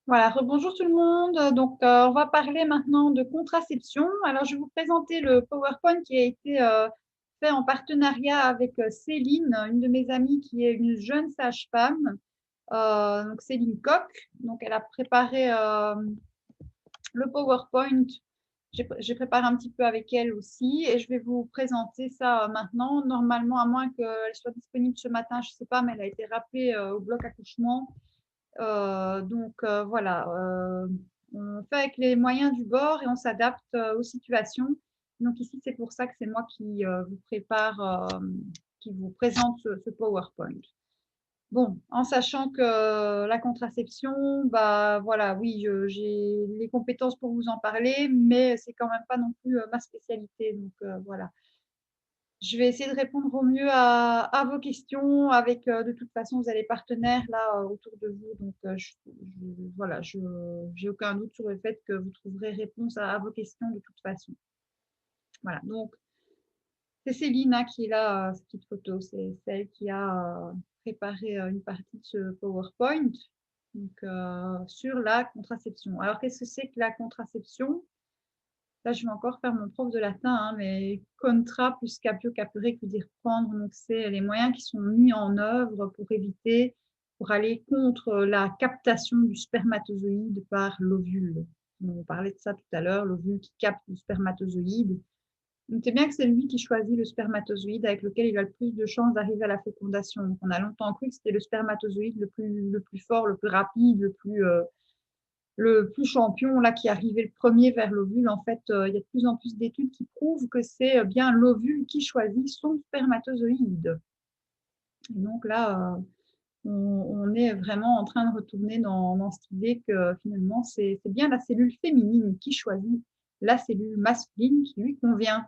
Voilà, rebonjour tout le monde. Donc, on va parler maintenant de contraception. Alors, je vais vous présenter le PowerPoint qui a été fait en partenariat avec Céline, une de mes amies qui est une jeune sage-femme, donc Céline Coq. Donc, elle a préparé le PowerPoint. J'ai préparé un petit peu avec elle aussi et je vais vous présenter ça maintenant. Normalement, à moins qu'elle soit disponible ce matin, je ne sais pas, mais elle a été rappelée au bloc accouchement. Voilà, on fait avec les moyens du bord et on s'adapte aux situations. Donc ici, c'est pour ça que c'est moi vous prépare, qui vous présente ce PowerPoint. Bon, en sachant que la contraception, bah voilà, oui, j'ai les compétences pour vous en parler, mais c'est quand même pas non plus ma spécialité. Donc voilà. Je vais essayer de répondre au mieux à vos questions avec, de toute façon, vous avez les partenaires là autour de vous. Donc, voilà, je n'ai aucun doute sur le fait que vous trouverez réponse à vos questions de toute façon. Voilà, donc c'est Céline hein, qui est là, cette petite photo, c'est celle qui a préparé une partie de ce PowerPoint donc, sur la contraception. Alors, qu'est-ce que c'est que la contraception? Là, je vais encore faire mon prof de latin, hein, mais contra plus capio capere que dire prendre. Donc, c'est les moyens qui sont mis en œuvre pour éviter, pour aller contre la captation du spermatozoïde par l'ovule. On parlait de ça tout à l'heure, l'ovule qui capte le spermatozoïde. Notez bien que c'est lui qui choisit le spermatozoïde avec lequel il a le plus de chances d'arriver à la fécondation. Donc, on a longtemps cru que c'était le spermatozoïde le plus fort, le plus rapide, le plus champion, là, qui arrivait le premier vers l'ovule. En fait, il y a de plus en plus d'études qui prouvent que c'est bien l'ovule qui choisit son spermatozoïde. Et donc là, on est vraiment en train de retourner dans cette idée que finalement, c'est bien la cellule féminine qui choisit la cellule masculine qui lui convient.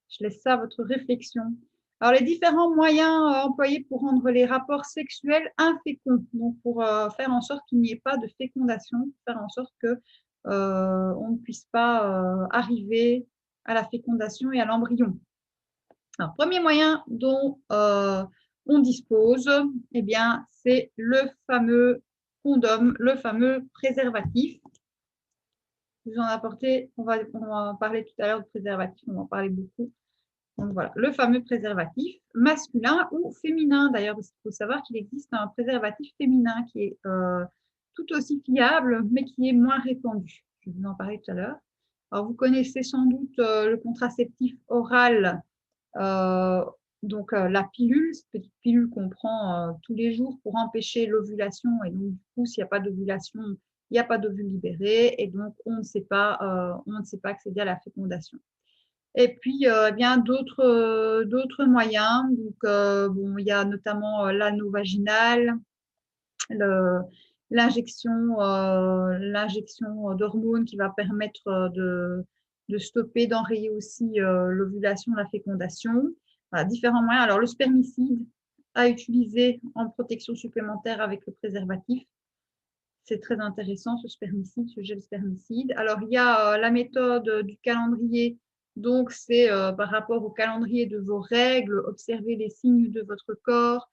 Je laisse ça à votre réflexion. Alors, les différents moyens employés pour rendre les rapports sexuels inféconds, donc pour faire en sorte qu'il n'y ait pas de fécondation, faire en sorte que on ne puisse pas arriver à la fécondation et à l'embryon. Alors, premier moyen dont on dispose, eh bien, c'est le fameux condom, le fameux préservatif. Vous en apportez, on va en parler tout à l'heure de préservatif, on va en parler beaucoup. Donc voilà, le fameux préservatif masculin ou féminin d'ailleurs, parce qu'il faut savoir qu'il existe un préservatif féminin qui est tout aussi fiable, mais qui est moins répandu. Je vais vous en parler tout à l'heure. Alors, vous connaissez sans doute le contraceptif oral, euh, donc la pilule, cette petite pilule qu'on prend tous les jours pour empêcher l'ovulation. Et donc, du coup, s'il n'y a pas d'ovulation, il n'y a pas d'ovule libéré, et donc on ne sait pas accéder à la fécondation. Et puis, eh bien, d'autres moyens. Donc, bon, il y a notamment l'anneau vaginal, le- l'injection d'hormones qui va permettre de stopper, d'enrayer aussi l'ovulation, la fécondation. Voilà, différents moyens. Alors, le spermicide à utiliser en protection supplémentaire avec le préservatif. C'est très intéressant, ce spermicide, ce gel spermicide. Alors, il y a la méthode du calendrier. Donc, c'est par rapport au calendrier de vos règles, observer les signes de votre corps,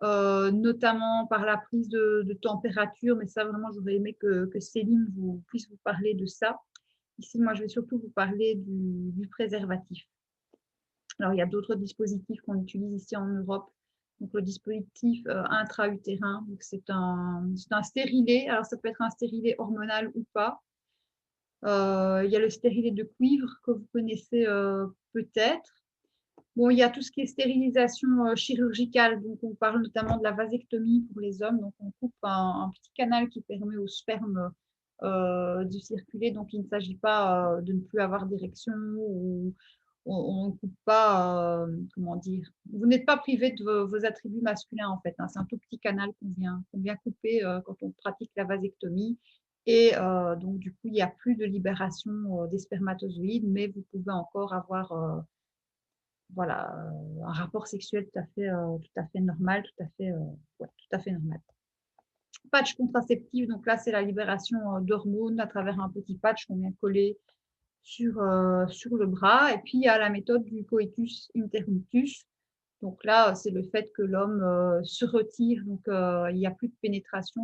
notamment par la prise de température. Mais ça, vraiment, j'aurais aimé que Céline puisse vous parler de ça. Ici, moi, je vais surtout vous parler du préservatif. Alors, il y a d'autres dispositifs qu'on utilise ici en Europe. Donc, le dispositif intra-utérin, c'est un stérilet. Alors, ça peut être un stérilet hormonal ou pas. Il y a le stérilet de cuivre que vous connaissez peut-être. Bon, il y a tout ce qui est stérilisation chirurgicale. Donc, on parle notamment de la vasectomie pour les hommes. Donc, on coupe un petit canal qui permet au sperme de circuler. Donc, il ne s'agit pas de ne plus avoir d'érection ou on ne coupe pas, comment dire, vous n'êtes pas privé de vos attributs masculins en fait. Hein. C'est un tout petit canal qu'on vient couper quand on pratique la vasectomie. Et donc, du coup, il n'y a plus de libération des spermatozoïdes, mais vous pouvez encore avoir voilà, un rapport sexuel tout à fait normal, ouais, tout à fait normal. Patch contraceptif, donc là, c'est la libération d'hormones à travers un petit patch qu'on vient coller sur le bras. Et puis, il y a la méthode du coitus interruptus. Donc là, c'est le fait que l'homme se retire, donc il n'y a plus de pénétration,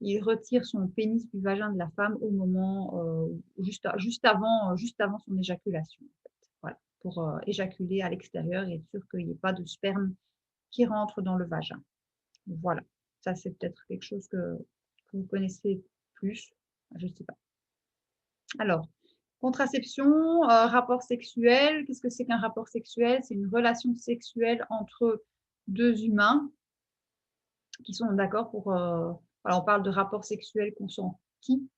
il retire son pénis du vagin de la femme au moment, juste avant son éjaculation, en fait. Voilà, pour éjaculer à l'extérieur et être sûr qu'il n'y ait pas de sperme qui rentre dans le vagin. Voilà, ça c'est peut-être quelque chose que vous connaissez plus, je ne sais pas. Alors, contraception, rapport sexuel, qu'est-ce que c'est qu'un rapport sexuel? C'est une relation sexuelle entre 2 humains qui sont d'accord pour, voilà, on parle de rapport sexuel consenti,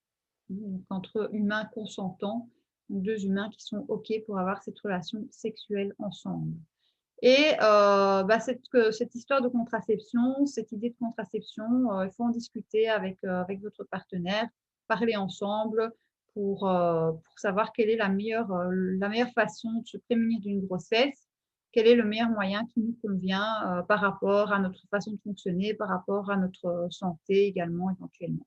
donc entre humains consentants, donc 2 humains qui sont OK pour avoir cette relation sexuelle ensemble. Et bah, cette histoire de contraception, cette idée de contraception, il faut en discuter avec votre partenaire, parler ensemble pour savoir quelle est la meilleure façon de se prémunir d'une grossesse, quel est le meilleur moyen qui nous convient, par rapport à notre façon de fonctionner, par rapport à notre santé également éventuellement.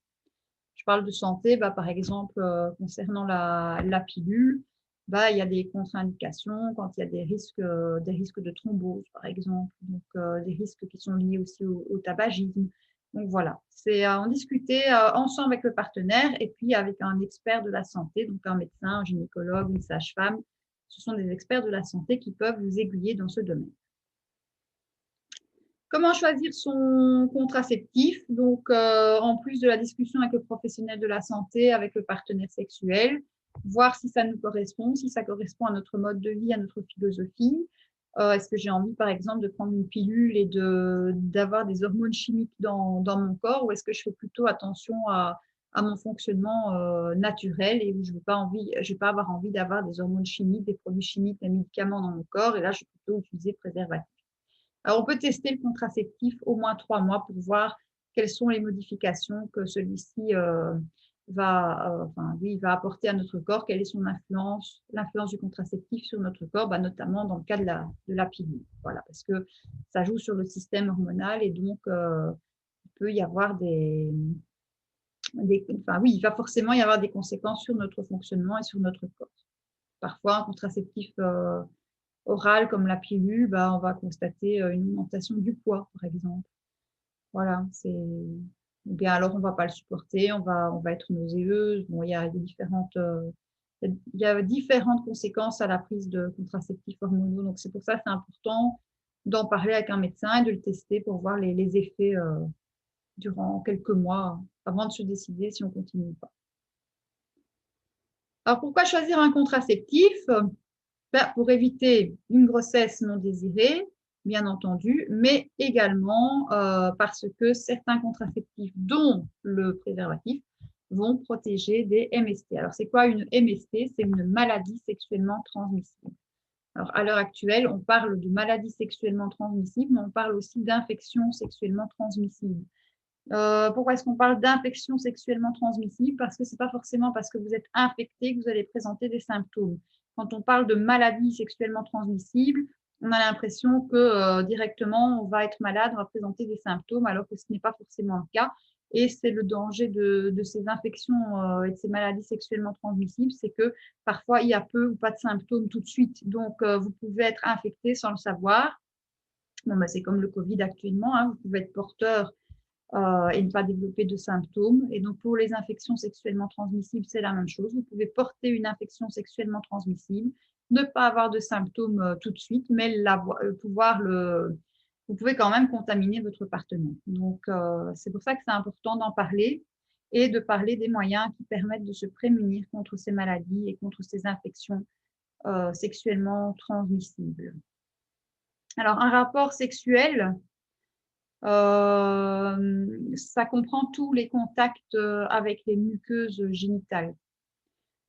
Je parle de santé, bah, par exemple, concernant la pilule, bah, il y a des contre-indications quand il y a des risques de thrombose, par exemple, donc des risques qui sont liés aussi au tabagisme. Donc voilà, c'est à en discuter, ensemble avec le partenaire et puis avec un expert de la santé, donc un médecin, un gynécologue, une sage-femme. Ce sont des experts de la santé qui peuvent vous aiguiller dans ce domaine. Comment choisir son contraceptif? Donc, en plus de la discussion avec le professionnel de la santé, avec le partenaire sexuel, voir si ça nous correspond, si ça correspond à notre mode de vie, à notre philosophie. Est-ce que j'ai envie, par exemple, de prendre une pilule et d'avoir des hormones chimiques dans mon corps, ou est-ce que je fais plutôt attention à mon fonctionnement naturel et où je vais pas avoir envie d'avoir des hormones chimiques, des produits chimiques, des médicaments dans mon corps, et là, je vais plutôt utiliser préservatif. Alors, on peut tester le contraceptif au moins 3 mois pour voir quelles sont les modifications que celui-ci va apporter à notre corps, quelle est son influence, l'influence du contraceptif sur notre corps, bah, notamment dans le cas de la pilule. Voilà, parce que ça joue sur le système hormonal et donc il peut y avoir il va forcément y avoir des conséquences sur notre fonctionnement et sur notre corps. Parfois, un contraceptif oral comme la pilule, bah, on va constater une augmentation du poids, par exemple. Voilà, ou bien alors on ne va pas le supporter, on va être nauséeuse. Bon, il y a différentes conséquences à la prise de contraceptifs hormonaux. Donc c'est pour ça que c'est important d'en parler avec un médecin et de le tester pour voir les effets durant quelques mois avant de se décider si on continue ou pas. Alors pourquoi choisir un contraceptif? Bah, pour éviter une grossesse non désirée, bien entendu, mais également parce que certains contraceptifs, dont le préservatif, vont protéger des MST. Alors, c'est quoi une MST? C'est une maladie sexuellement transmissible. Alors, à l'heure actuelle, on parle de maladie sexuellement transmissible, mais on parle aussi d'infection sexuellement transmissible. Pourquoi est-ce qu'on parle d'infection sexuellement transmissible? Parce que ce n'est pas forcément parce que vous êtes infecté que vous allez présenter des symptômes. Quand on parle de maladie sexuellement transmissible, on a l'impression que directement, on va être malade, on va présenter des symptômes, alors que ce n'est pas forcément le cas. Et c'est le danger de ces infections et de ces maladies sexuellement transmissibles, c'est que parfois, il y a peu ou pas de symptômes tout de suite. Donc, vous pouvez être infecté sans le savoir. Bon, bah, c'est comme le Covid actuellement, hein, vous pouvez être porteur et ne pas développer de symptômes. Et donc, pour les infections sexuellement transmissibles, c'est la même chose. Vous pouvez porter une infection sexuellement transmissible, ne pas avoir de symptômes tout de suite, mais vous pouvez quand même contaminer votre partenaire. Donc, c'est pour ça que c'est important d'en parler et de parler des moyens qui permettent de se prémunir contre ces maladies et contre ces infections sexuellement transmissibles. Alors, un rapport sexuel, ça comprend tous les contacts avec les muqueuses génitales.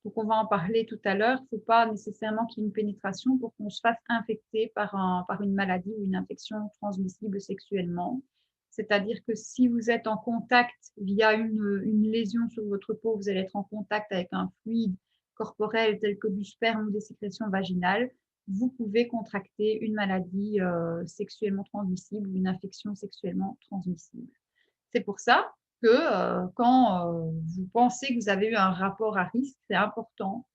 Donc, on va en parler tout à l'heure. Il ne faut pas nécessairement qu'il y ait une pénétration pour qu'on se fasse infecter par une maladie ou une infection transmissible sexuellement. C'est-à-dire que si vous êtes en contact via une lésion sur votre peau, vous allez être en contact avec un fluide corporel tel que du sperme ou des sécrétions vaginales, vous pouvez contracter une maladie sexuellement transmissible ou une infection sexuellement transmissible. C'est pour ça que quand vous pensez que vous avez eu un rapport à risque, c'est important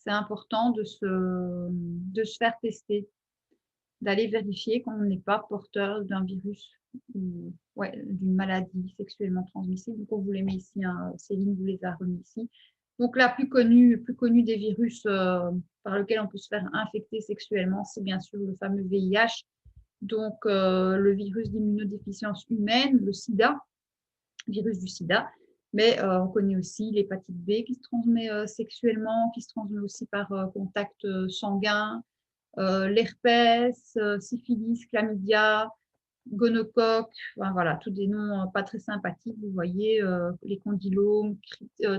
de se faire tester, d'aller vérifier qu'on n'est pas porteur d'un virus ouais, d'une maladie sexuellement transmissible. Donc, on vous les met ici, hein, Céline vous les a remis ici. Donc, la plus connue des virus par lequel on peut se faire infecter sexuellement, c'est bien sûr le fameux VIH, donc le virus d'immunodéficience humaine, le sida, virus du sida. Mais on connaît aussi l'hépatite B qui se transmet sexuellement, qui se transmet aussi par contact sanguin, l'herpès, syphilis, chlamydia, gonocoque, enfin, voilà, tous des noms pas très sympathiques. Vous voyez, les condylomes,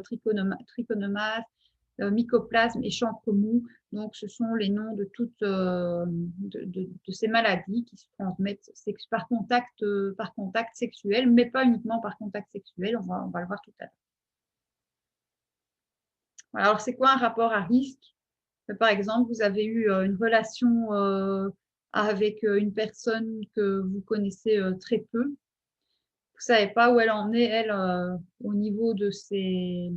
trichomonas, mycoplasme et chancre mou. Donc, ce sont les noms de toutes de ces maladies qui se transmettent par contact sexuel, mais pas uniquement par contact sexuel. On va le voir tout à l'heure. Alors, c'est quoi un rapport à risque? Par exemple, vous avez eu une relation avec une personne que vous connaissez très peu. Vous ne savez pas où elle en est, elle, au niveau de ses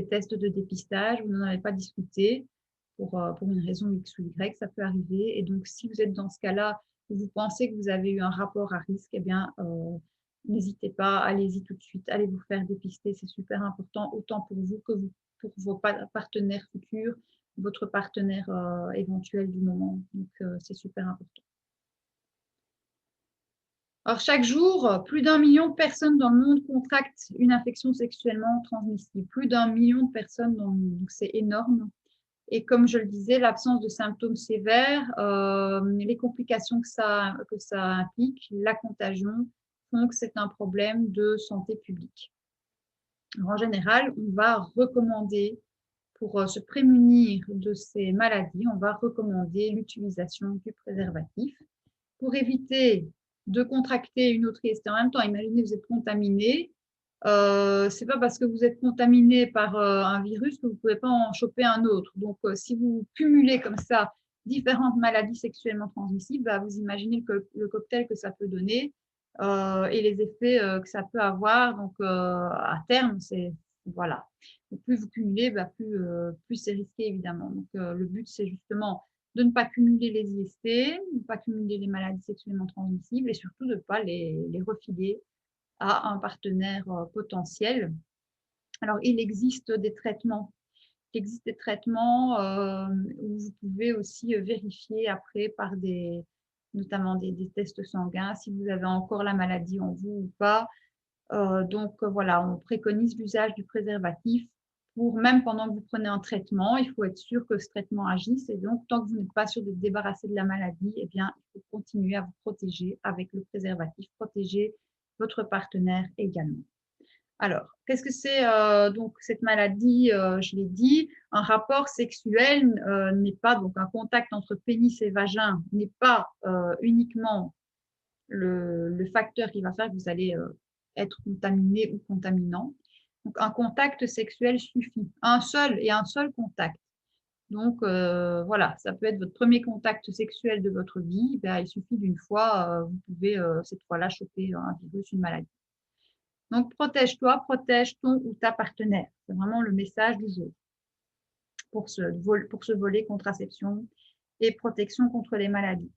tests de dépistage. Vous n'en avez pas discuté pour une raison X ou Y, ça peut arriver. Et donc, si vous êtes dans ce cas-là, où vous pensez que vous avez eu un rapport à risque, eh bien, n'hésitez pas, allez-y tout de suite, allez vous faire dépister, c'est super important, autant pour vous que pour vos partenaires futurs, votre partenaire éventuel du moment. Donc, c'est super important. Alors, chaque jour, plus d'1 million de personnes dans le monde contractent une infection sexuellement transmissible. Plus d'1 million de personnes dans le monde, donc c'est énorme. Et comme je le disais, l'absence de symptômes sévères, les complications que ça implique, la contagion, font que c'est un problème de santé publique. Alors, en général, on va recommander, pour se prémunir de ces maladies, on va recommander l'utilisation du préservatif pour éviter de contracter une autre IST en même temps. Imaginez, vous êtes contaminé. C'est pas parce que vous êtes contaminé par un virus que vous ne pouvez pas en choper un autre. Donc, si vous cumulez comme ça différentes maladies sexuellement transmissibles, bah, vous imaginez le cocktail que ça peut donner et les effets que ça peut avoir. Donc, à terme, c'est voilà. Donc, plus vous cumulez, bah, plus c'est risqué évidemment. Donc, le but, c'est justement de ne pas cumuler les IST, de ne pas cumuler les maladies sexuellement transmissibles et surtout de ne pas les refiler à un partenaire potentiel. Alors, il existe des traitements. Où vous pouvez aussi vérifier après par notamment des tests sanguins si vous avez encore la maladie en vous ou pas. Donc, voilà, on préconise l'usage du préservatif pour, même pendant que vous prenez un traitement, il faut être sûr que ce traitement agisse. Et donc, tant que vous n'êtes pas sûr de vous débarrasser de la maladie, eh bien, il faut continuer à vous protéger avec le préservatif, protéger votre partenaire également. Alors, qu'est-ce que c'est donc cette maladie? Je l'ai dit, un rapport sexuel n'est pas, donc un contact entre pénis et vagin n'est pas uniquement le facteur qui va faire que vous allez être contaminé ou contaminant. Donc, un contact sexuel suffit, un seul contact. Donc, voilà, ça peut être votre premier contact sexuel de votre vie. Ben, il suffit d'une fois, vous pouvez cette fois-là choper un virus, une maladie. Donc, protège-toi, protège ton ou ta partenaire. C'est vraiment le message du jour pour ce volet contraception et protection contre les maladies.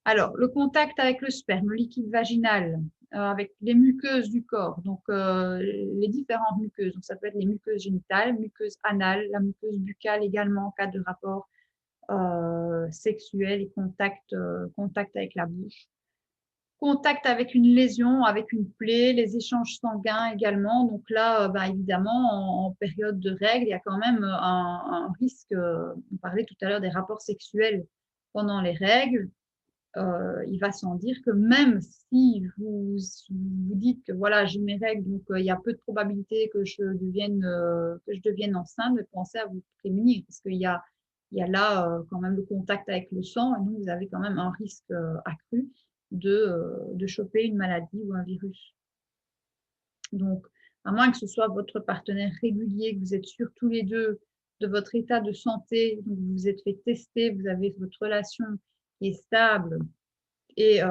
Alors, le contact avec le sperme, le liquide vaginal, avec les muqueuses du corps, donc les différentes muqueuses. Donc, ça peut être les muqueuses génitales, muqueuses anales, la muqueuse buccale également en cas de rapport sexuel et contact avec la bouche. Contact avec une lésion, avec une plaie, les échanges sanguins également. Donc là, bah, évidemment, en période de règles, il y a quand même un risque. On parlait tout à l'heure des rapports sexuels pendant les règles. Il va sans dire que même si vous dites que voilà, j'ai mes règles, donc il y a peu de probabilité que je devienne enceinte, mais pensez à vous prémunir parce qu'il y a là quand même le contact avec le sang et donc vous avez quand même un risque accru de choper une maladie ou un virus. Donc, à moins que ce soit votre partenaire régulier, que vous êtes sûrs tous les deux de votre état de santé, donc vous vous êtes fait tester, vous avez votre relation qui est stable et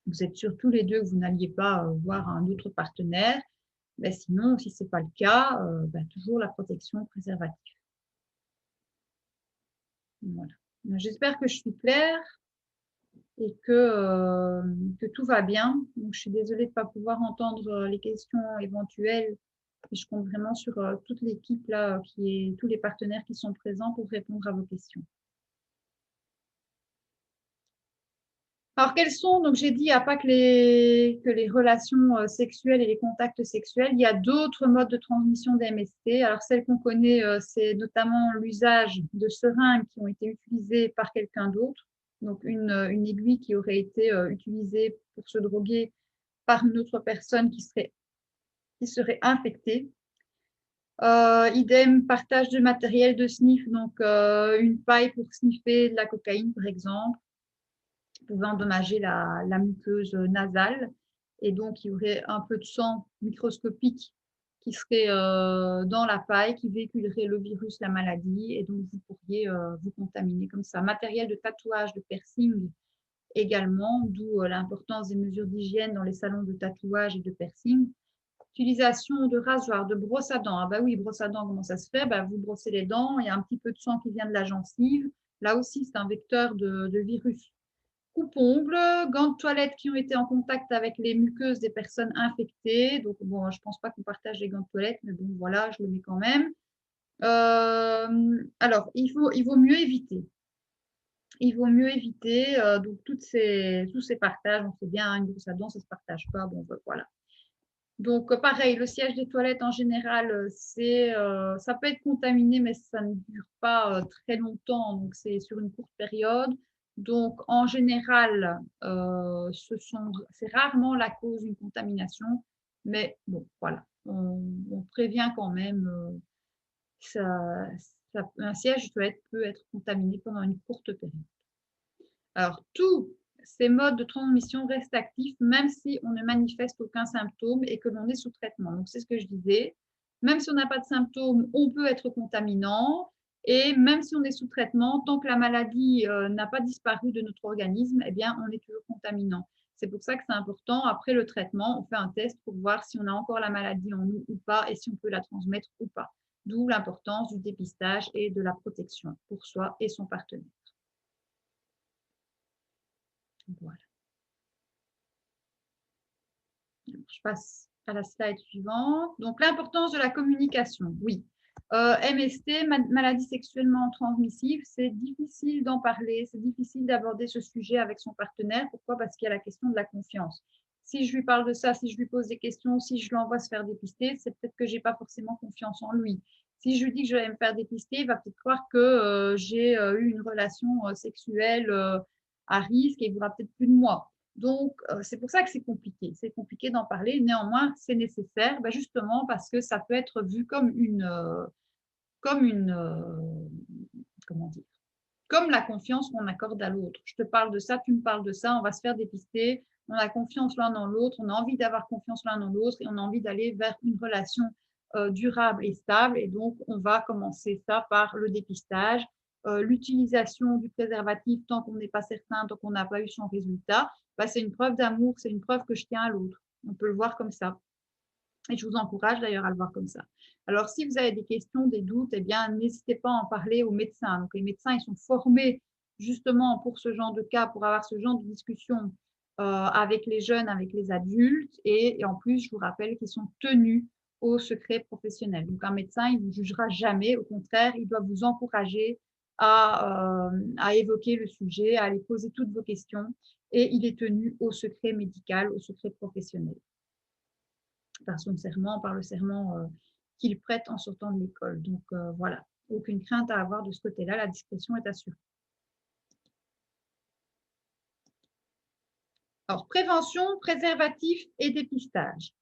vous êtes sûrs tous les deux que vous n'alliez pas voir un autre partenaire, ben sinon, si ce n'est pas le cas, ben toujours la protection préservative. Voilà. J'espère que je suis claire. et que tout va bien. Donc, je suis désolée de ne pas pouvoir entendre les questions éventuelles. Et je compte vraiment sur toute l'équipe là, tous les partenaires qui sont présents pour répondre à vos questions. Alors, quels sont, donc j'ai dit, il n'y a pas que les relations sexuelles et les contacts sexuels, il y a d'autres modes de transmission des MST. Alors, celle qu'on connaît, c'est notamment l'usage de seringues qui ont été utilisées par quelqu'un d'autre. Donc, une aiguille qui aurait été utilisée pour se droguer par une autre personne qui serait infectée. Idem, partage de matériel de sniff, donc une paille pour sniffer de la cocaïne, par exemple, pouvait endommager la muqueuse nasale. Et donc, il y aurait un peu de sang microscopique qui serait dans la paille, qui véhiculerait le virus, la maladie. Et donc, vous pourriez vous contaminer comme ça. Matériel de tatouage, de piercing également, d'où l'importance des mesures d'hygiène dans les salons de tatouage et de piercing. Utilisation de rasoir, de brosse à dents. Ah bah oui, brosse à dents, comment ça se fait? Bah, vous brossez les dents, il y a un petit peu de sang qui vient de la gencive. Là aussi, c'est un vecteur de virus. Coupe-ongles, gants de toilette qui ont été en contact avec les muqueuses des personnes infectées. Donc, bon, je ne pense pas qu'on partage les gants de toilette, mais bon, voilà, je le mets quand même. Alors, il vaut mieux éviter. Il vaut mieux éviter donc tous ces partages. On sait bien, une brosse à dents, ça ne se partage pas. Bon, voilà. Donc, pareil, le siège des toilettes en général, ça peut être contaminé, mais ça ne dure pas très longtemps, donc c'est sur une courte période. Donc, en général, c'est rarement la cause d'une contamination, mais bon, voilà, on prévient quand même. Un siège de toilette peut être contaminé pendant une courte période. Alors, tous ces modes de transmission restent actifs même si on ne manifeste aucun symptôme et que l'on est sous traitement. Donc, c'est ce que je disais. Même si on n'a pas de symptômes, on peut être contaminant. Et même si on est sous traitement, tant que la maladie n'a pas disparu de notre organisme, eh bien, on est toujours contaminant. C'est pour ça que c'est important. Après le traitement, on fait un test pour voir si on a encore la maladie en nous ou pas et si on peut la transmettre ou pas. D'où l'importance du dépistage et de la protection pour soi et son partenaire. Voilà. Je passe à la slide suivante. Donc, l'importance de la communication. Oui. MST, maladie sexuellement transmissive, c'est difficile d'en parler, c'est difficile d'aborder ce sujet avec son partenaire. Pourquoi? Parce qu'il y a la question de la confiance. Si je lui parle de ça, si je lui pose des questions, si je l'envoie se faire dépister, c'est peut-être que je n'ai pas forcément confiance en lui. Si je lui dis que je vais me faire dépister, il va peut-être croire que j'ai eu une relation sexuelle à risque et il ne voudra peut-être plus de moi. Donc, c'est pour ça que c'est compliqué. C'est compliqué d'en parler. Néanmoins, c'est nécessaire, justement parce que ça peut être vu comme comment dire, comme la confiance qu'on accorde à l'autre. Je te parle de ça, tu me parles de ça, on va se faire dépister, on a confiance l'un dans l'autre, on a envie d'avoir confiance l'un dans l'autre et on a envie d'aller vers une relation durable et stable. Et donc, on va commencer ça par le dépistage, l'utilisation du préservatif tant qu'on n'est pas certain, tant qu'on n'a pas eu son résultat. C'est une preuve d'amour, c'est une preuve que je tiens à l'autre. On peut le voir comme ça. Et je vous encourage d'ailleurs à le voir comme ça. Alors, si vous avez des questions, des doutes, eh bien, n'hésitez pas à en parler aux médecins. Donc, les médecins, ils sont formés justement pour ce genre de cas, pour avoir ce genre de discussion avec les jeunes, avec les adultes. Et en plus, je vous rappelle qu'ils sont tenus au secret professionnel. Donc, un médecin, il ne vous jugera jamais. Au contraire, il doit vous encourager à évoquer le sujet, à aller poser toutes vos questions. Et il est tenu au secret médical, au secret professionnel par son serment, par le serment qu'il prête en sortant de l'école. Donc voilà, aucune crainte à avoir de ce côté-là, la discrétion est assurée. Alors, prévention, préservatif et dépistage.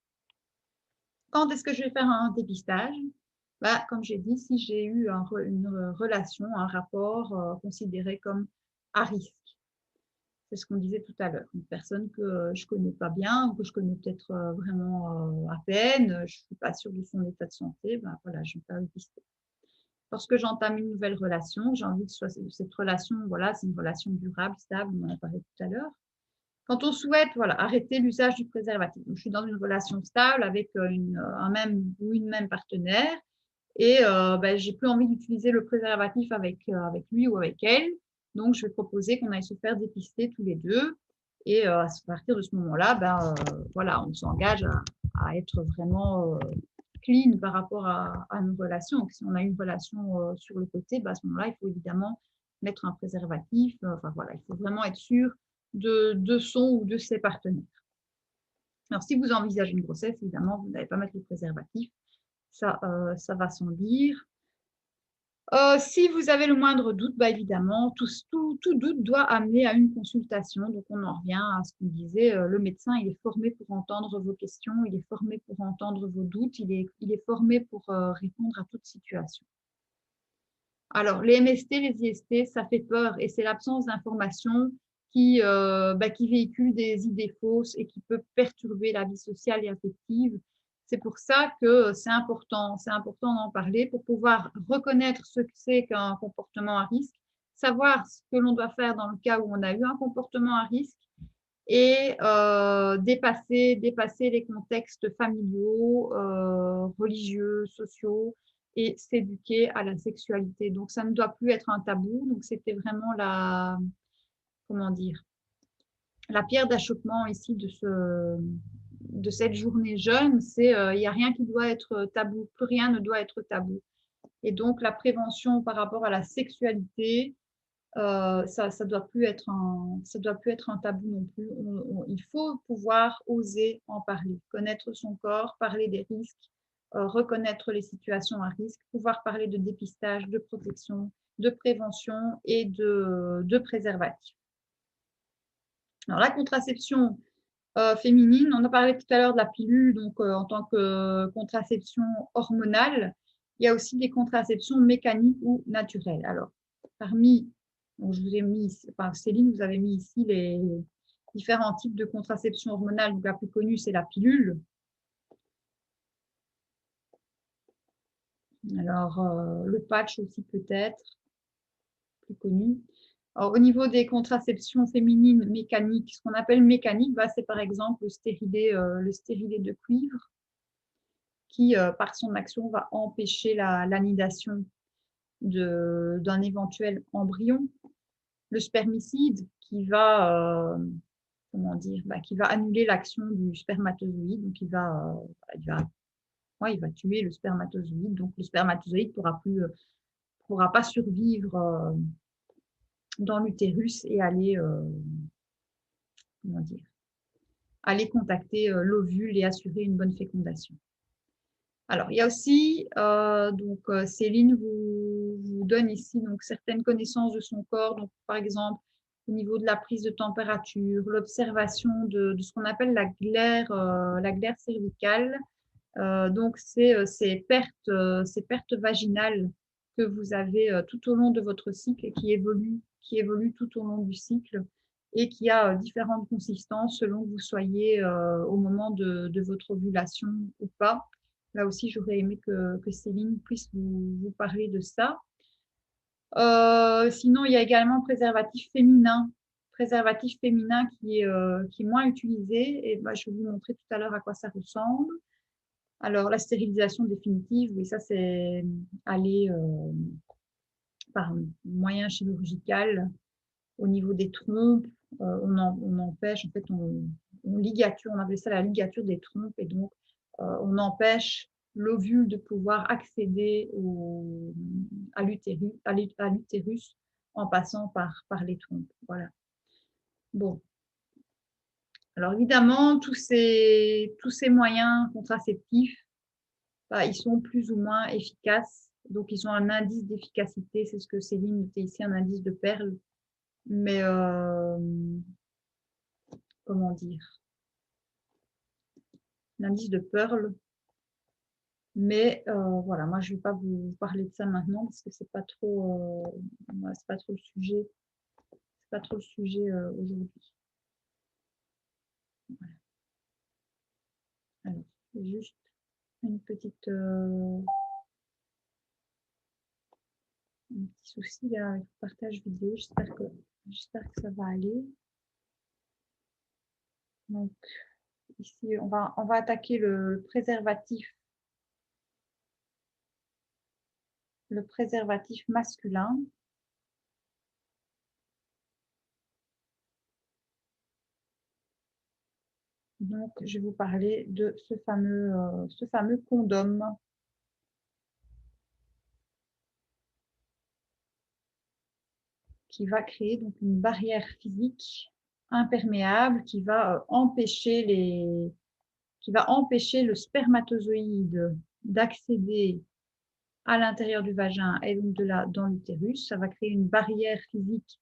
Quand est-ce que je vais faire un dépistage? Comme j'ai dit, si j'ai eu une relation, un rapport considéré comme à risque. C'est ce qu'on disait tout à l'heure. Une personne que je ne connais pas bien ou que je connais peut-être vraiment à peine, je ne suis pas sûre de son état de santé, voilà, je vais faire dépister. Lorsque j'entame une nouvelle relation, j'ai envie que cette relation, voilà, c'est une relation durable, stable, on en a parlé tout à l'heure. Quand on souhaite arrêter l'usage du préservatif, donc, je suis dans une relation stable avec un même ou une même partenaire et j'ai plus envie d'utiliser le préservatif avec lui ou avec elle. Donc, je vais proposer qu'on aille se faire dépister tous les deux. Et à partir de ce moment-là, ben, voilà, on s'engage à être vraiment clean par rapport à nos relations. Donc, si on a une relation sur le côté, ben, à ce moment-là, il faut évidemment mettre un préservatif. Enfin, voilà, il faut vraiment être sûr de son ou de ses partenaires. Alors, si vous envisagez une grossesse, évidemment, vous n'allez pas mettre le préservatif. Ça va sans dire. Si vous avez le moindre doute, bah, évidemment, tout doute doit amener à une consultation. Donc, on en revient à ce qu'on disait, le médecin, il est formé pour entendre vos questions, il est formé pour entendre vos doutes, il est formé pour répondre à toute situation. Alors, les MST, les IST, ça fait peur et c'est l'absence d'information qui véhicule des idées fausses et qui peut perturber la vie sociale et affective. C'est pour ça que c'est important d'en parler pour pouvoir reconnaître ce que c'est qu'un comportement à risque, savoir ce que l'on doit faire dans le cas où on a eu un comportement à risque et dépasser les contextes familiaux, religieux, sociaux et s'éduquer à la sexualité. Donc, ça ne doit plus être un tabou. Donc, c'était vraiment comment dire, la pierre d'achoppement ici de cette journée jeune, c'est il n'y a rien qui doit être tabou, plus rien ne doit être tabou. Et donc, la prévention par rapport à la sexualité, ça doit plus être un tabou non plus. Il faut pouvoir oser en parler, connaître son corps, parler des risques, reconnaître les situations à risque, pouvoir parler de dépistage, de protection, de prévention et de préservatif. Alors, la contraception féminine, on a parlé tout à l'heure de la pilule, donc en tant que contraception hormonale. Il y a aussi des contraceptions mécaniques ou naturelles. Alors, parmi, donc je vous ai mis, enfin, Céline, vous avez mis ici les différents types de contraception hormonale. Donc, la plus connue, c'est la pilule. Alors, le patch aussi peut-être, plus connu. Alors, au niveau des contraceptions féminines mécaniques, ce qu'on appelle mécanique, bah, c'est par exemple le stérilet de cuivre qui, par son action, va empêcher l'anidation d'un éventuel embryon. Le spermicide qui va, comment dire, bah, qui va annuler l'action du spermatozoïde, donc il va tuer le spermatozoïde, donc le spermatozoïde ne pourra pas survivre dans l'utérus et comment dire, aller contacter l'ovule et assurer une bonne fécondation. Alors, il y a aussi, Céline vous donne ici donc, certaines connaissances de son corps, donc, par exemple, au niveau de la prise de température, l'observation de ce qu'on appelle la glaire cervicale. Donc, c'est ces pertes vaginales que vous avez tout au long de votre cycle et qui évoluent tout au long du cycle et qui a différentes consistances selon que vous soyez au moment de votre ovulation ou pas. Là aussi, j'aurais aimé que Céline puisse vous parler de ça. Sinon, il y a également préservatif féminin qui est moins utilisé. Et bah, je vais vous montrer tout à l'heure à quoi ça ressemble. Alors, la stérilisation définitive, oui, ça, c'est aller par moyen chirurgical au niveau des trompes. On empêche, en fait, on ligature, on appelle ça la ligature des trompes. Et donc, on empêche l'ovule de pouvoir accéder à l'utérus en passant par les trompes. Voilà. Bon. Alors évidemment, tous ces moyens contraceptifs, bah, ils sont plus ou moins efficaces. Donc, ils ont un indice d'efficacité. C'est ce que Céline notait ici, un indice de Pearl. Mais comment dire? L'indice de Pearl. Mais voilà, moi, je ne vais pas vous parler de ça maintenant parce que c'est pas trop le sujet. C'est pas trop le sujet aujourd'hui. Voilà. Alors, juste une petite un petit souci là avec le partage vidéo. J'espère que ça va aller. Donc ici, on va attaquer le préservatif masculin. Donc, je vais vous parler de ce fameux condom. Qui va créer donc une barrière physique imperméable qui va empêcher le spermatozoïde d'accéder à l'intérieur du vagin et donc de là dans l'utérus. Ça va créer une barrière physique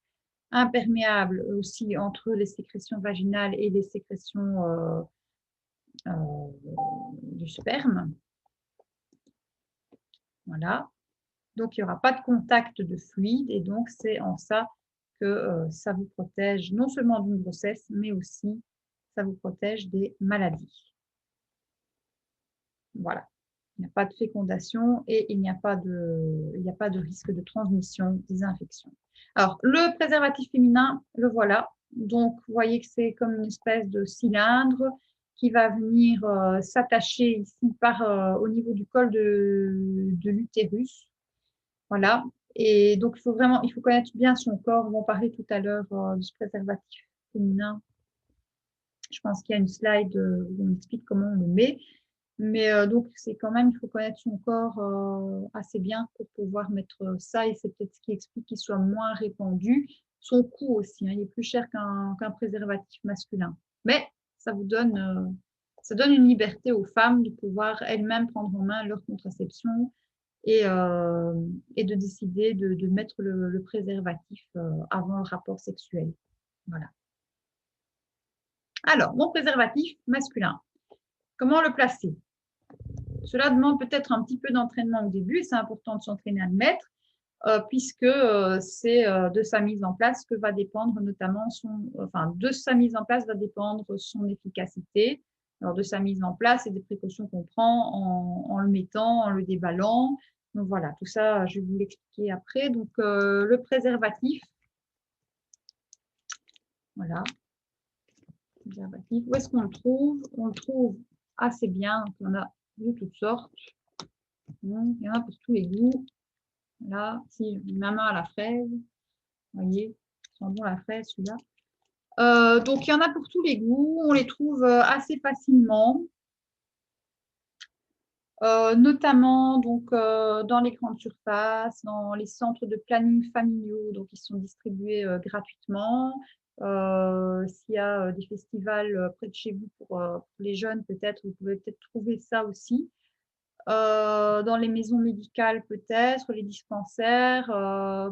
imperméable aussi entre les sécrétions vaginales et les sécrétions du sperme. Voilà. Donc, il n'y aura pas de contact de fluide et donc c'est en ça que ça vous protège non seulement d'une grossesse, mais aussi ça vous protège des maladies. Voilà. Il n'y a pas de fécondation et il n'y a pas de risque de transmission des infections. Alors, le préservatif féminin, le voilà. Donc, vous voyez que c'est comme une espèce de cylindre qui va venir s'attacher ici au niveau du col de l'utérus. Voilà. Et donc, il faut connaître bien son corps. On va en parler tout à l'heure du préservatif féminin. Je pense qu'il y a une slide où on explique comment on le met. Mais donc, c'est quand même, il faut connaître son corps assez bien pour pouvoir mettre ça. Et c'est peut-être ce qui explique qu'il soit moins répandu. Son coût aussi, hein, il est plus cher qu'un préservatif masculin. Mais ça donne une liberté aux femmes de pouvoir elles-mêmes prendre en main leur contraception et de décider de mettre le préservatif avant le rapport sexuel. Voilà. Alors, mon préservatif masculin, comment le placer? Cela demande peut-être un petit peu d'entraînement au début, et c'est important de s'entraîner à le mettre, puisque c'est de sa mise en place que va dépendre notamment de sa mise en place va dépendre son efficacité. Alors, de sa mise en place et des précautions qu'on prend en le mettant, en le déballant. Donc voilà, tout ça, je vais vous l'expliquer après. Donc, le préservatif, voilà, préservatif. Où est-ce qu'on le trouve? On le trouve assez bien. Donc, il y en a de toutes sortes. Il y en a pour tous les goûts. Là, si ma main à la fraise, vous voyez, sent bon la fraise celui-là. Donc, il y en a pour tous les goûts. On les trouve assez facilement. Notamment donc, dans les grandes surfaces, dans les centres de planning familiaux, donc ils sont distribués gratuitement. S'il y a des festivals près de chez vous pour les jeunes, peut-être, vous pouvez peut-être trouver ça aussi. Dans les maisons médicales, peut-être, les dispensaires,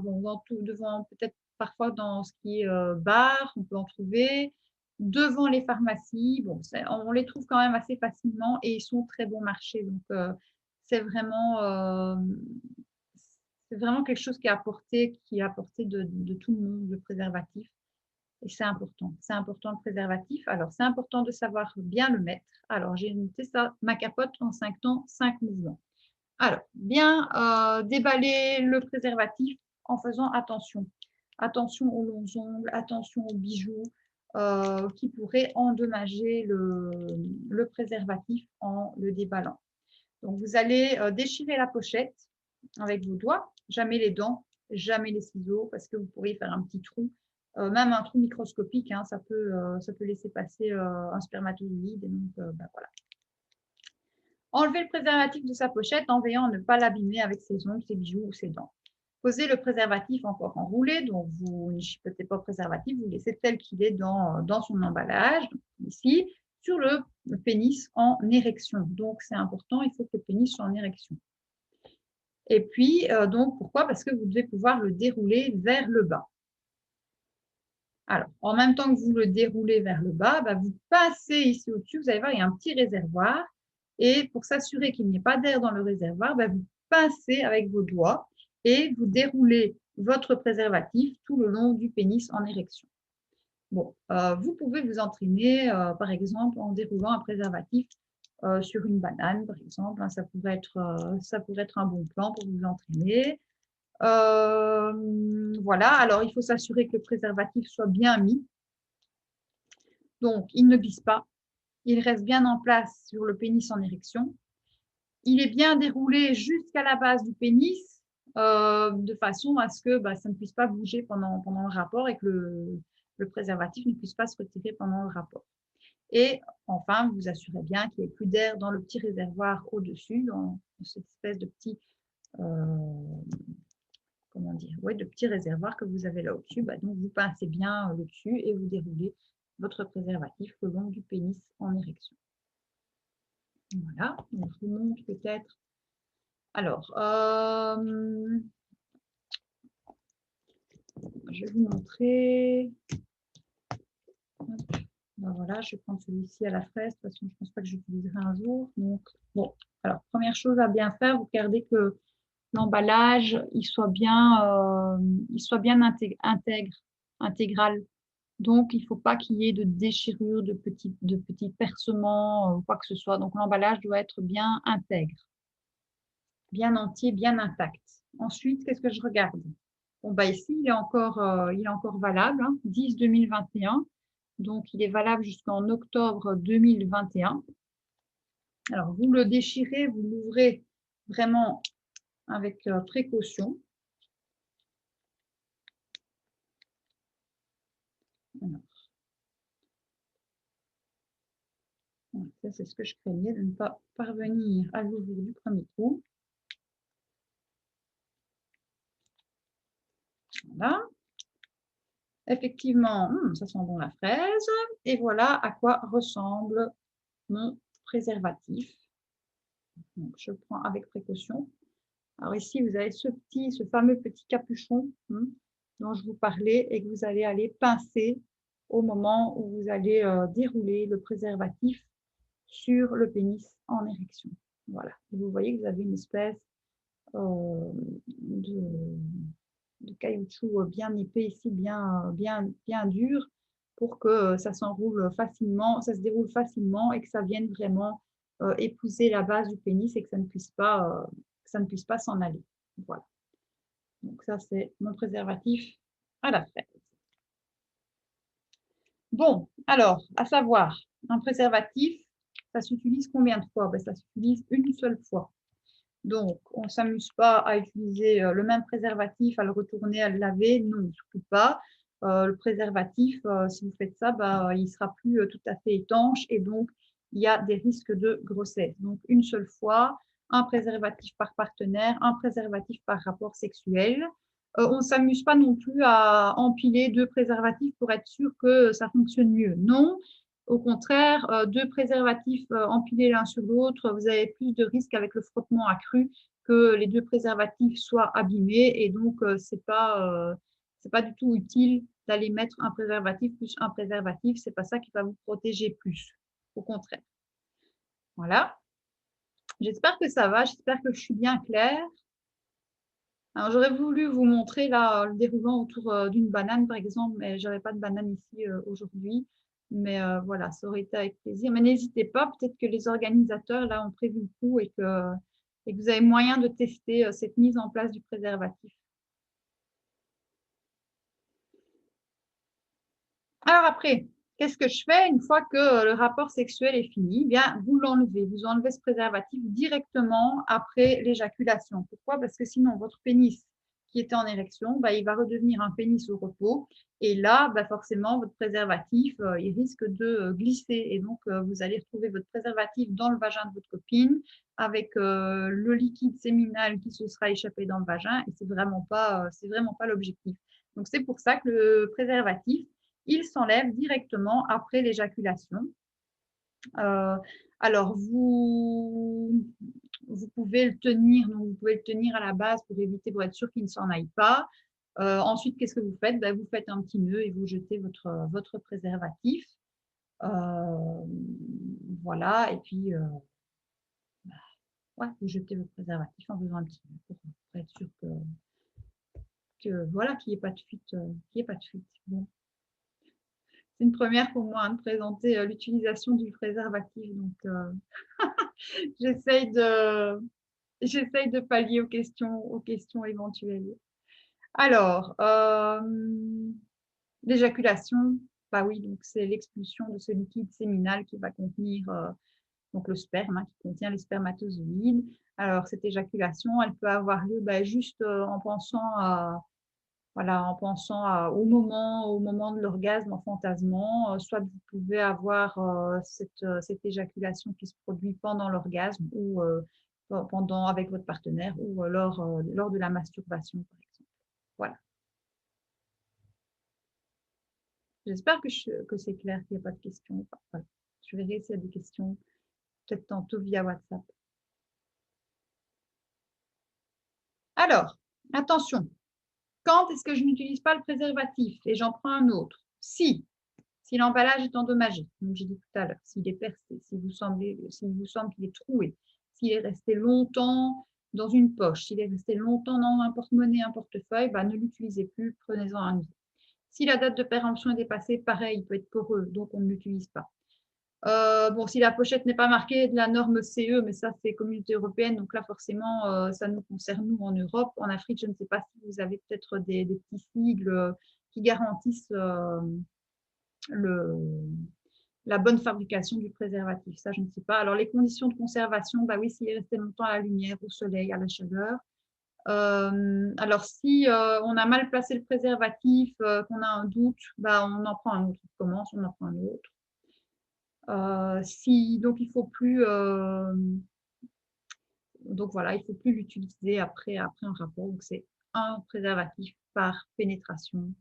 bon, peut-être parfois dans ce qui est bar, on peut en trouver. Devant les pharmacies, bon, on les trouve quand même assez facilement et ils sont très bon marché. Donc, c'est vraiment quelque chose qui est apporté de tout le monde, le préservatif. Et c'est important. C'est important le préservatif. Alors, c'est important de savoir bien le mettre. Alors, j'ai noté ça, ma capote en 5 temps, 5 mouvements. Alors, bien déballer le préservatif en faisant attention. Attention aux longs ongles, attention aux bijoux qui pourraient endommager le préservatif en le déballant. Donc, vous allez déchirer la pochette avec vos doigts, jamais les dents, jamais les ciseaux, parce que vous pourriez faire un petit trou, même un trou microscopique, hein, ça peut laisser passer un spermatozoïde. Et donc, voilà. Enlever le préservatif de sa pochette en veillant à ne pas l'abîmer avec ses ongles, ses bijoux ou ses dents. Posez le préservatif encore enroulé, donc vous ne chipotez pas le préservatif, vous laissez tel qu'il est dans son emballage, ici, sur le pénis en érection. Donc, c'est important, il faut que le pénis soit en érection. Et puis, donc, pourquoi? Parce que vous devez pouvoir le dérouler vers le bas. Alors, en même temps que vous le déroulez vers le bas, vous passez ici au-dessus, vous allez voir, il y a un petit réservoir. Et pour s'assurer qu'il n'y ait pas d'air dans le réservoir, vous pincez avec vos doigts et vous déroulez votre préservatif tout le long du pénis en érection. Bon, vous pouvez vous entraîner, par exemple, en déroulant un préservatif sur une banane, par exemple. Hein, ça pourrait être un bon plan pour vous entraîner. Voilà, alors il faut s'assurer que le préservatif soit bien mis. Donc, il ne glisse pas. Il reste bien en place sur le pénis en érection. Il est bien déroulé jusqu'à la base du pénis, de façon à ce que ça ne puisse pas bouger pendant le rapport et que le préservatif ne puisse pas se retirer pendant le rapport. Et enfin, vous vous assurez bien qu'il n'y ait plus d'air dans le petit réservoir au-dessus, dans cette espèce de petit, comment dire, ouais, de petit réservoir que vous avez là au-dessus. Donc, vous pincez bien le dessus et vous déroulez votre préservatif le long du pénis en érection. Voilà, donc je vous montre peut-être. Alors, je vais vous montrer. Voilà, je vais prendre celui-ci à la fraise. De toute façon, je ne pense pas que j'utiliserai un jour. Donc, bon, alors, première chose à bien faire, vous regardez que l'emballage, il soit bien intégral. Donc, il ne faut pas qu'il y ait de déchirures, de petits percements ou quoi que ce soit. Donc, l'emballage doit être bien intègre, bien entier, bien intact. Ensuite, qu'est-ce que je regarde? Bon, ici, il est encore valable, 10-2021. Donc, il est valable jusqu'en octobre 2021. Alors, vous le déchirez, vous l'ouvrez vraiment avec précaution. Alors, ça, c'est ce que je craignais, de ne pas parvenir à l'ouvrir du premier coup. Voilà. Effectivement, ça sent bon la fraise. Et voilà à quoi ressemble mon préservatif. Donc, je prends avec précaution. Alors ici, vous avez ce fameux petit capuchon dont je vous parlais et que vous allez aller pincer au moment où vous allez dérouler le préservatif sur le pénis en érection. Voilà. Et vous voyez que vous avez une espèce de caoutchouc bien épais ici, bien dur, pour que ça s'enroule facilement, ça se déroule facilement et que ça vienne vraiment épouser la base du pénis et que ça ne puisse pas s'en aller. Voilà. Donc ça, c'est mon préservatif à la fraise. Bon, alors, à savoir, un préservatif, ça s'utilise combien de fois? Ça s'utilise une seule fois. Donc, on ne s'amuse pas à utiliser le même préservatif, à le retourner, à le laver. Non, surtout pas. Le préservatif, si vous faites ça, il ne sera plus tout à fait étanche et donc il y a des risques de grossesse. Donc, une seule fois, un préservatif par partenaire, un préservatif par rapport sexuel. On ne s'amuse pas non plus à empiler 2 préservatifs pour être sûr que ça fonctionne mieux. Non, au contraire, 2 préservatifs empilés l'un sur l'autre, vous avez plus de risques avec le frottement accru que les 2 préservatifs soient abîmés et donc c'est pas du tout utile d'aller mettre un préservatif plus un préservatif, c'est pas ça qui va vous protéger plus, au contraire. Voilà. J'espère que ça va, j'espère que je suis bien claire. Alors, j'aurais voulu vous montrer là le déroulant autour d'une banane, par exemple, mais je n'aurai pas de banane ici aujourd'hui. Mais voilà, ça aurait été avec plaisir. Mais n'hésitez pas, peut-être que les organisateurs là ont prévu le coup et que vous avez moyen de tester cette mise en place du préservatif. Alors après, qu'est-ce que je fais une fois que le rapport sexuel est fini? Bien, vous l'enlevez. Vous enlevez ce préservatif directement après l'éjaculation. Pourquoi? Parce que sinon, votre pénis qui était en érection, il va redevenir un pénis au repos. Et là, forcément, votre préservatif, il risque de glisser. Et donc, vous allez retrouver votre préservatif dans le vagin de votre copine avec le liquide séminal qui se sera échappé dans le vagin. Et c'est vraiment pas l'objectif. Donc, c'est pour ça que le préservatif, il s'enlève directement après l'éjaculation. Alors, vous pouvez le tenir, donc vous pouvez le tenir à la base pour être sûr qu'il ne s'en aille pas. Ensuite, qu'est-ce que vous faites? Vous faites un petit nœud et vous jetez votre préservatif. Voilà, et puis vous jetez votre préservatif en faisant un petit nœud pour être sûr voilà, qu'il n'y ait pas de fuite. Bon. C'est une première pour moi de présenter l'utilisation du préservatif. Donc, j'essaye de pallier aux questions éventuelles. Alors, l'éjaculation, oui, donc c'est l'expulsion de ce liquide séminal qui va contenir donc le sperme, qui contient les spermatozoïdes. Alors, cette éjaculation, elle peut avoir lieu juste en pensant à Voilà, en pensant au moment de l'orgasme, en fantasmant, soit vous pouvez avoir, cette éjaculation qui se produit pendant l'orgasme ou, pendant avec votre partenaire ou alors, lors de la masturbation, par exemple. Voilà. J'espère que c'est clair, qu'il y a pas de questions. Enfin, voilà. Je verrai s'il y a des questions, peut-être tantôt via WhatsApp. Alors, attention, quand est-ce que je n'utilise pas le préservatif et j'en prends un autre? Si l'emballage est endommagé, comme j'ai dit tout à l'heure, s'il est percé, s'il vous semble qu'il est troué, s'il est resté longtemps dans une poche, s'il est resté longtemps dans un porte-monnaie, un portefeuille, bah, ne l'utilisez plus, prenez-en un nouveau. Si la date de péremption est dépassée, pareil, il peut être poreux, donc on ne l'utilise pas. Bon, si la pochette n'est pas marquée de la norme CE, mais ça, c'est Communauté européenne, donc là, forcément, ça nous concerne, nous, en Europe. En Afrique, je ne sais pas si vous avez peut-être des petits sigles qui garantissent le, la bonne fabrication du préservatif. Ça, je ne sais pas. Alors, les conditions de conservation, bah oui, s'il est resté longtemps à la lumière, au soleil, à la chaleur. Alors, si on a mal placé le préservatif, qu'on a un doute, bah, on en prend un autre. On commence, on en prend un autre. Donc il faut plus, donc voilà, il faut plus l'utiliser après un rapport. Donc c'est un préservatif par pénétration,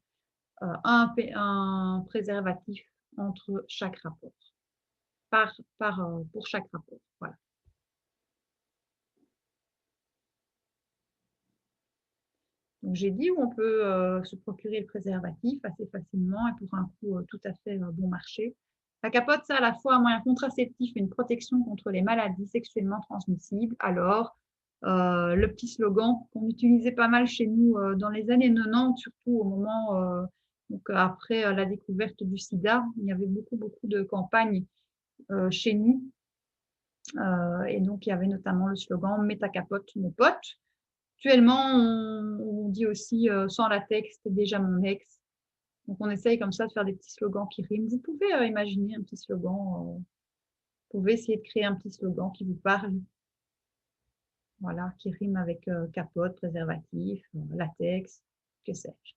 un préservatif entre chaque rapport, pour chaque rapport. Voilà. Donc j'ai dit où on peut se procurer le préservatif assez facilement et pour un coût tout à fait bon marché. La capote, c'est à la fois un moyen contraceptif et une protection contre les maladies sexuellement transmissibles. Alors, le petit slogan qu'on utilisait pas mal chez nous dans les années 90, surtout au moment, donc après la découverte du sida, il y avait beaucoup, beaucoup de campagnes chez nous. Et donc, il y avait notamment le slogan « Mets ta capote, mon pote ». Actuellement, on dit aussi sans latex, c'était déjà mon ex. Donc, on essaye comme ça de faire des petits slogans qui riment. Vous pouvez imaginer un petit slogan. Vous pouvez essayer de créer un petit slogan qui vous parle, voilà, qui rime avec capote, préservatif, latex, que sais-je.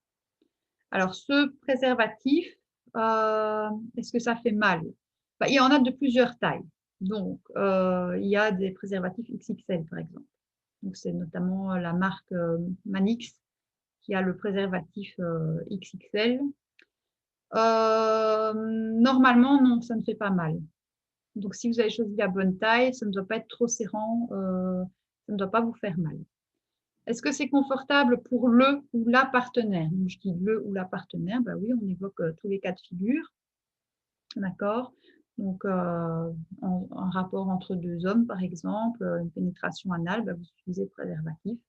Alors, ce préservatif, est-ce que ça fait mal? Bah, il y en a de plusieurs tailles. Donc, il y a des préservatifs XXL, par exemple. Donc, c'est notamment la marque Manix qui a le préservatif XXL. Normalement, non, ça ne fait pas mal. Donc, si vous avez choisi la bonne taille, ça ne doit pas être trop serrant, ça ne doit pas vous faire mal. Est-ce que c'est confortable pour le ou la partenaire? Donc, je dis le ou la partenaire, bah oui, on évoque tous les cas de figure, d'accord? Donc, un rapport entre deux hommes, par exemple, une pénétration anale, bah, vous utilisez le préservatif.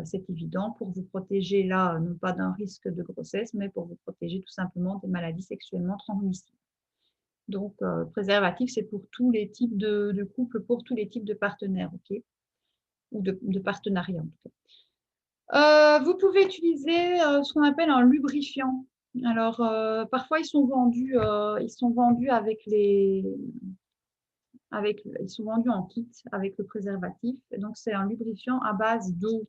C'est évident, pour vous protéger là, non pas d'un risque de grossesse, mais pour vous protéger tout simplement des maladies sexuellement transmissibles. Donc, préservatif, c'est pour tous les types de couples, pour tous les types de partenaires, ok? Ou de partenariats en tout cas. Vous pouvez utiliser ce qu'on appelle un lubrifiant. Alors, parfois, ils sont vendus ils sont vendus en kit avec le préservatif. Et donc, c'est un lubrifiant à base d'eau.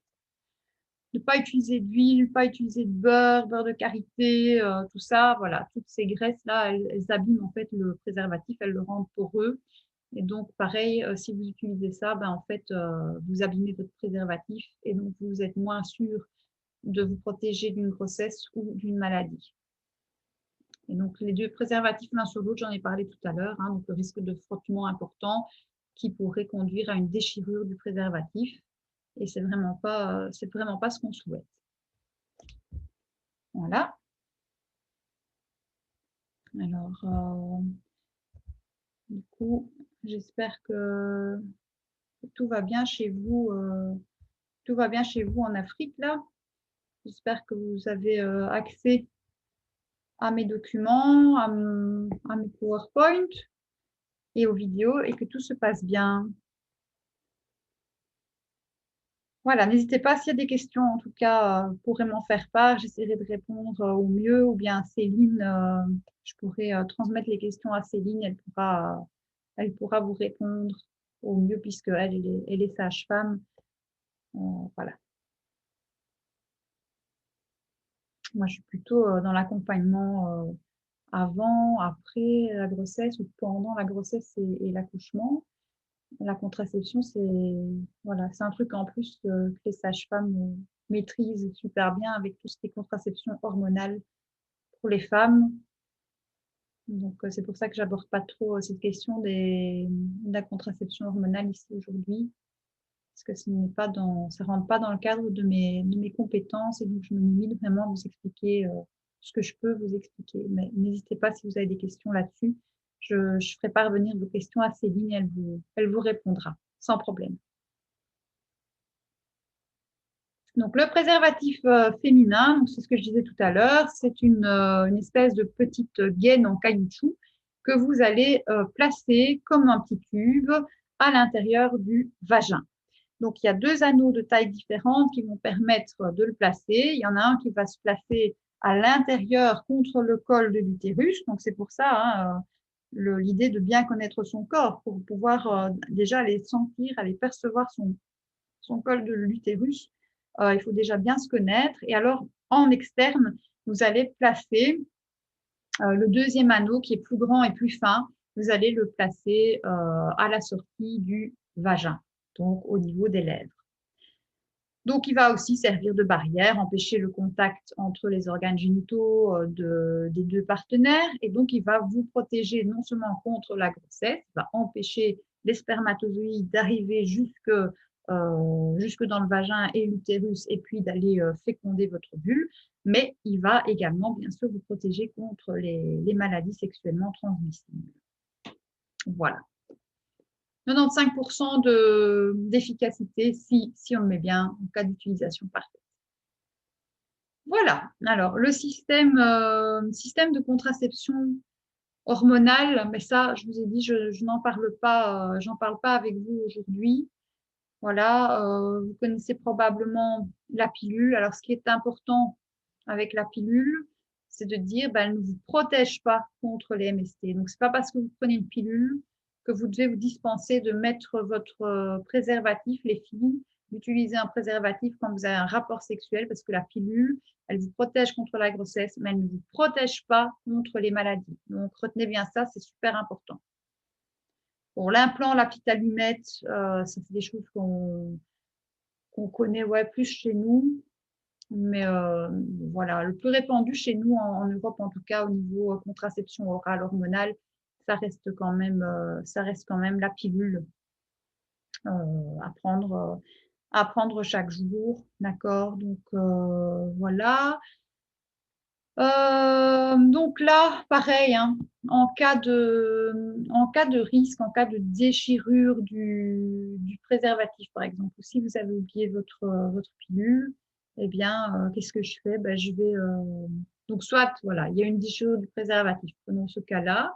Ne pas utiliser d'huile, pas utiliser de beurre, beurre de karité, tout ça, voilà, toutes ces graisses-là, elles abîment en fait le préservatif, elles le rendent poreux. Et donc, pareil, si vous utilisez ça, ben, en fait, vous abîmez votre préservatif et donc vous êtes moins sûr de vous protéger d'une grossesse ou d'une maladie. Et donc, les deux préservatifs l'un sur l'autre, j'en ai parlé tout à l'heure, hein, donc le risque de frottement important qui pourrait conduire à une déchirure du préservatif. Et c'est vraiment pas ce qu'on souhaite. Voilà. Alors, du coup, j'espère que tout va bien chez vous. Tout va bien chez vous en Afrique, là. J'espère que vous avez accès à mes documents, à mes PowerPoint et aux vidéos et que tout se passe bien. Voilà, n'hésitez pas s'il y a des questions, en tout cas, vous pourrez m'en faire part. J'essaierai de répondre au mieux ou bien Céline, je pourrais transmettre les questions à Céline, elle pourra vous répondre au mieux puisqu'elle elle est sage-femme. Voilà. Moi, je suis plutôt dans l'accompagnement avant, après la grossesse ou pendant la grossesse et l'accouchement. La contraception, c'est voilà, c'est un truc en plus que les sages-femmes maîtrisent super bien avec tout ce qui est contraception hormonale pour les femmes. Donc, c'est pour ça que j'aborde pas trop cette question de la contraception hormonale ici aujourd'hui, parce que ça rentre pas dans le cadre de mes compétences et donc je me limite vraiment à vous expliquer ce que je peux vous expliquer. Mais n'hésitez pas si vous avez des questions là-dessus. Je ferai parvenir vos questions à Céline et elle vous répondra sans problème. Donc, le préservatif féminin, c'est ce que je disais tout à l'heure, c'est une espèce de petite gaine en caoutchouc que vous allez placer comme un petit tube à l'intérieur du vagin. Donc, il y a deux anneaux de taille différente qui vont permettre de le placer. Il y en a un qui va se placer à l'intérieur contre le col de l'utérus. Donc, c'est pour ça l'idée de bien connaître son corps pour pouvoir déjà aller sentir, aller percevoir son col de l'utérus. Il faut déjà bien se connaître. Et alors, en externe, vous allez placer le deuxième anneau qui est plus grand et plus fin. Vous allez le placer à la sortie du vagin, donc au niveau des lèvres. Donc, il va aussi servir de barrière, empêcher le contact entre les organes génitaux des deux partenaires. Et donc, il va vous protéger non seulement contre la grossesse, il va empêcher les spermatozoïdes d'arriver jusque dans le vagin et l'utérus et puis d'aller féconder votre ovule, mais il va également, bien sûr, vous protéger contre les maladies sexuellement transmissibles. Voilà. 95% d'efficacité si on le met bien en cas d'utilisation parfaite. Voilà. Alors, le système de contraception hormonale, mais ça, je vous ai dit, je n'en parle pas, j'en parle pas avec vous aujourd'hui. Voilà, vous connaissez probablement la pilule. Alors, ce qui est important avec la pilule, c'est de dire, ben, elle ne vous protège pas contre les MST. Donc, c'est pas parce que vous prenez une pilule que vous devez vous dispenser de mettre votre préservatif, les filles, d'utiliser un préservatif quand vous avez un rapport sexuel, parce que la pilule, elle vous protège contre la grossesse, mais elle ne vous protège pas contre les maladies. Donc, retenez bien ça, c'est super important. Pour l'implant, la petite allumette, ça c'est des choses qu'on connaît plus chez nous. Mais voilà, le plus répandu chez nous en Europe, en tout cas au niveau contraception orale hormonale, ça reste quand même la pilule à prendre chaque jour, d'accord? Donc voilà. Donc là, pareil, hein, en cas de risque, en cas de déchirure du préservatif, par exemple, ou si vous avez oublié votre pilule, eh bien, qu'est-ce que je fais? Ben, je vais donc soit voilà, il y a une déchirure du préservatif, prenons ce cas-là,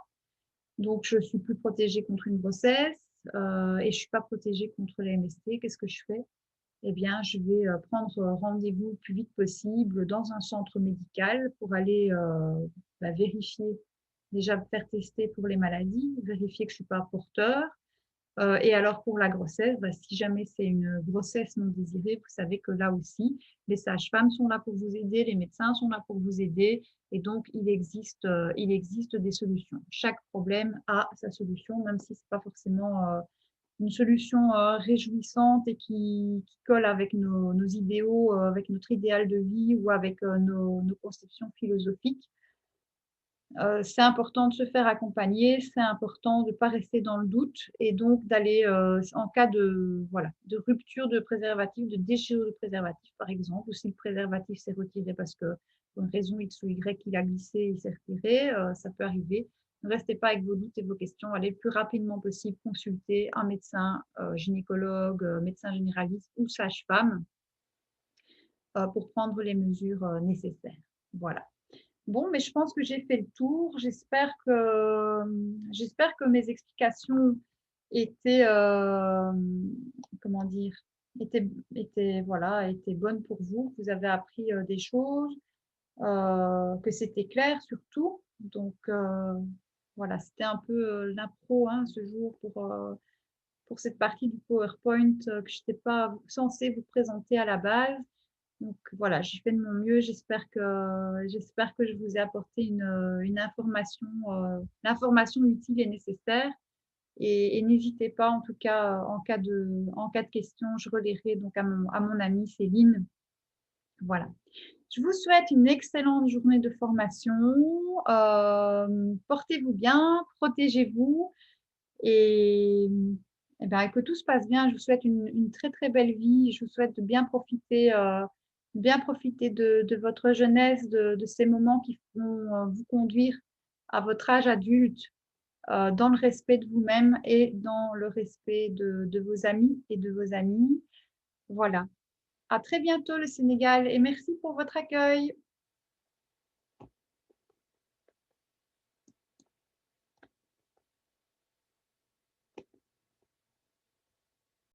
donc je suis plus protégée contre une grossesse et je suis pas protégée contre les MST. Qu'est-ce que je fais? Eh bien, je vais prendre rendez-vous le plus vite possible dans un centre médical pour aller vérifier, déjà me faire tester pour les maladies, vérifier que je ne suis pas porteur. Et alors pour la grossesse, si jamais c'est une grossesse non désirée, vous savez que là aussi, les sages-femmes sont là pour vous aider, les médecins sont là pour vous aider. Et donc, il existe des solutions. Chaque problème a sa solution, même si ce n'est pas forcément une solution réjouissante et qui colle avec nos idéaux, avec notre idéal de vie ou avec nos conceptions philosophiques. C'est important de se faire accompagner, c'est important de ne pas rester dans le doute et donc d'aller, en cas de rupture de préservatif, de déchirure de préservatif par exemple, ou si le préservatif s'est retiré parce que pour une raison X ou Y, il a glissé, il s'est retiré, ça peut arriver. Ne restez pas avec vos doutes et vos questions, allez le plus rapidement possible consulter un médecin, gynécologue, médecin généraliste ou sage-femme pour prendre les mesures nécessaires. Voilà. Bon, mais je pense que j'ai fait le tour. J'espère que mes explications étaient, comment dire, étaient bonnes pour vous. Vous avez appris des choses, que c'était clair surtout. Donc, voilà, c'était un peu l'impro hein, ce jour pour cette partie du PowerPoint que je n'étais pas censée vous présenter à la base. Donc voilà, j'ai fait de mon mieux. J'espère que je vous ai apporté une l'information utile et nécessaire. Et n'hésitez pas, en tout cas, en cas de question, je relayerai donc à mon amie Céline. Voilà. Je vous souhaite une excellente journée de formation. Portez-vous bien, protégez-vous et, et ben, que tout se passe bien. Je vous souhaite une très très belle vie. Je vous souhaite de bien profiter de votre jeunesse, de ces moments qui vont vous conduire à votre âge adulte dans le respect de vous-même et dans le respect de vos amis et de vos amis. Voilà. À très bientôt le Sénégal et merci pour votre accueil.